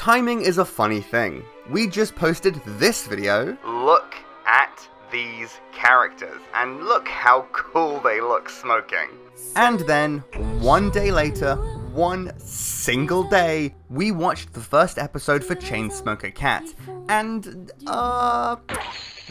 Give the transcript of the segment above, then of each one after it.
Timing is a funny thing. We just posted this video. Look at these characters, and look how cool they look smoking. And then, one day later, one single day, we watched the first episode for Chainsmoker Cat, and,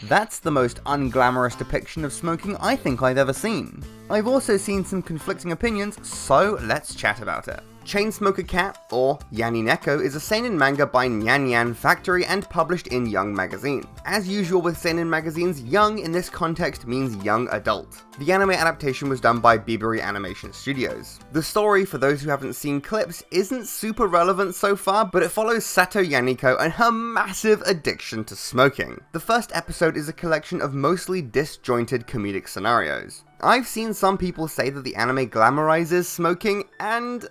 that's the most unglamorous depiction of smoking I think I've ever seen. I've also seen some conflicting opinions, so let's chat about it. Chainsmoker Cat, or Yanni Neko, is a seinen manga by Nyan Nyan Factory and published in Young Magazine. As usual with seinen magazines, young in this context means young adult. The anime adaptation was done by Biberi Animation Studios. The story, for those who haven't seen clips, isn't super relevant so far, but it follows Sato Yaniko and her massive addiction to smoking. The first episode is a collection of mostly disjointed comedic scenarios. I've seen some people say that the anime glamorizes smoking, and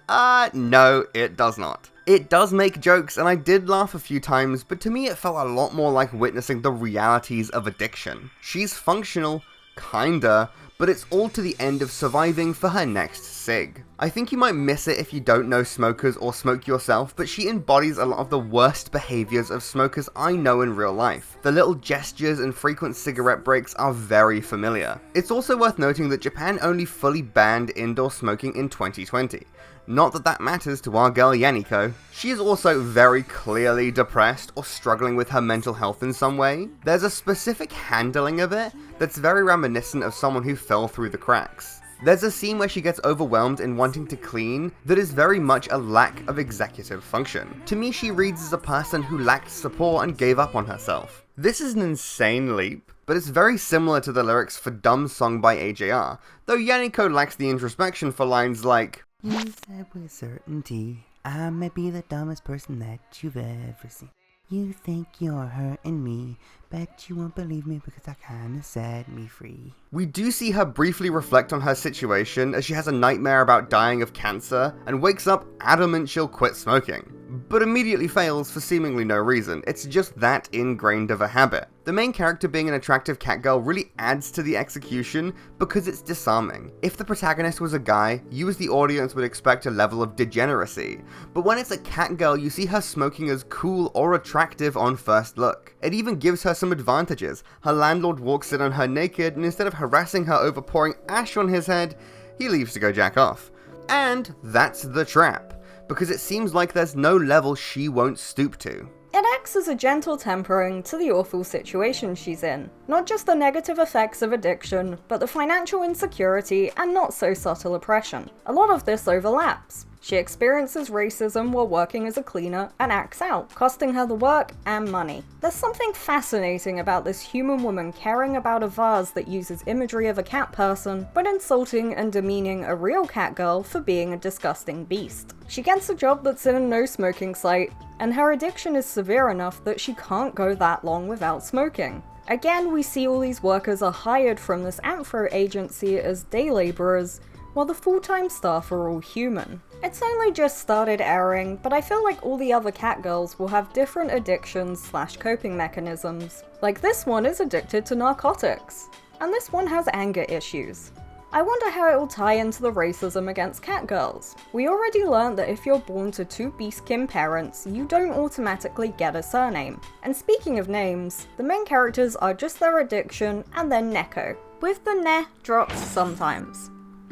no, it does not. It does make jokes, and I did laugh a few times, but to me it felt a lot more like witnessing the realities of addiction. She's functional, kinda, but it's all to the end of surviving for her next cig. I think you might miss it if you don't know smokers or smoke yourself, but she embodies a lot of the worst behaviors of smokers I know in real life. The little gestures and frequent cigarette breaks are very familiar. It's also worth noting that Japan only fully banned indoor smoking in 2020. Not that that matters to our girl Yaniko. She is also very clearly depressed or struggling with her mental health in some way. There's a specific handling of it that's very reminiscent of someone who fell through the cracks. There's a scene where she gets overwhelmed in wanting to clean that is very much a lack of executive function. To me, she reads as a person who lacked support and gave up on herself. This is an insane leap, but it's very similar to the lyrics for Dumb Song by AJR, though Yaniko lacks the introspection for lines like, "You said with certainty, I may be the dumbest person that you've ever seen. You think you're hurting me, bet you won't believe me because I kinda set me free." We do see her briefly reflect on her situation as she has a nightmare about dying of cancer and wakes up adamant she'll quit smoking, but immediately fails for seemingly no reason. It's just that ingrained of a habit. The main character being an attractive catgirl really adds to the execution because it's disarming. If the protagonist was a guy, you as the audience would expect a level of degeneracy, but when it's a catgirl, you see her smoking as cool or attractive on first look. It even gives her some advantages. Her landlord walks in on her naked, and instead of harassing her over pouring ash on his head, he leaves to go jack off. And that's the trap, because it seems like there's no level she won't stoop to. It acts as a gentle tempering to the awful situation she's in. Not just the negative effects of addiction, but the financial insecurity and not so subtle oppression. A lot of this overlaps. She experiences racism while working as a cleaner and acts out, costing her the work and money. There's something fascinating about this human woman caring about a vase that uses imagery of a cat person, but insulting and demeaning a real cat girl for being a disgusting beast. She gets a job that's in a no-smoking site, and her addiction is severe enough that she can't go that long without smoking. Again, we see all these workers are hired from this Anthro agency as day laborers, while the full-time staff are all human. It's only just started airing, but I feel like all the other catgirls will have different addictions/coping mechanisms. Like this one is addicted to narcotics, and this one has anger issues. I wonder how it will tie into the racism against catgirls. We already learned that if you're born to two beastkin parents, you don't automatically get a surname. And speaking of names, the main characters are just their addiction and then Neko, with the ne dropped sometimes.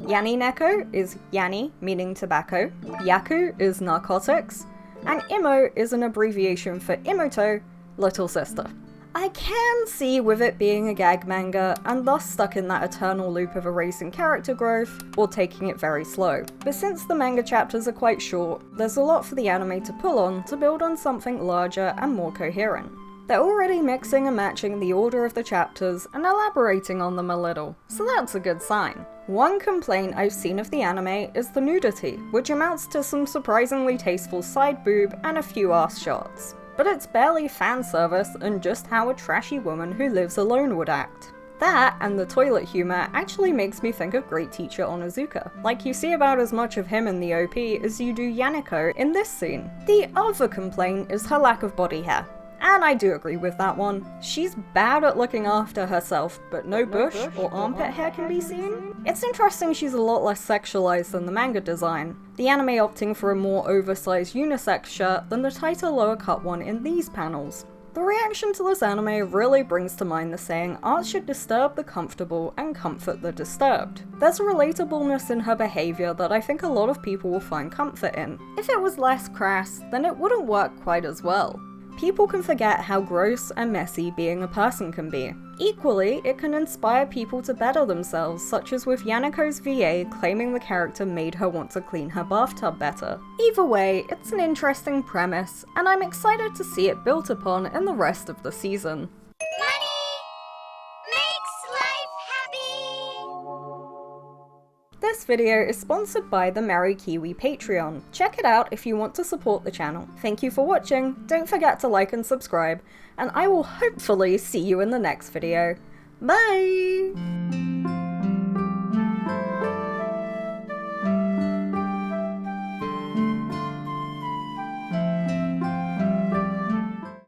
Yanni Neko is Yanni, meaning tobacco, Yaku is narcotics, and Imo is an abbreviation for Imoto, little sister. I can see with it being a gag manga, and thus stuck in that eternal loop of erasing character growth, or taking it very slow. But since the manga chapters are quite short, there's a lot for the anime to pull on to build on something larger and more coherent. They're already mixing and matching the order of the chapters and elaborating on them a little, so that's a good sign. One complaint I've seen of the anime is the nudity, which amounts to some surprisingly tasteful side boob and a few ass shots. But it's barely fan service and just how a trashy woman who lives alone would act. That, and the toilet humor, actually makes me think of Great Teacher Onizuka. Like, you see about as much of him in the OP as you do Yaniko in this scene. The other complaint is her lack of body hair. And I do agree with that one. She's bad at looking after herself, but no bush or armpit hair can be seen. It's interesting she's a lot less sexualized than the manga design, the anime opting for a more oversized unisex shirt than the tighter lower cut one in these panels. The reaction to this anime really brings to mind the saying, art should disturb the comfortable and comfort the disturbed. There's a relatableness in her behaviour that I think a lot of people will find comfort in. If it was less crass, then it wouldn't work quite as well. People can forget how gross and messy being a person can be. Equally, it can inspire people to better themselves, such as with Yanako's VA claiming the character made her want to clean her bathtub better. Either way, it's an interesting premise, and I'm excited to see it built upon in the rest of the season. This video is sponsored by the Merry Kiwi Patreon. Check it out if you want to support the channel. Thank you for watching, don't forget to like and subscribe, and I will hopefully see you in the next video. Bye!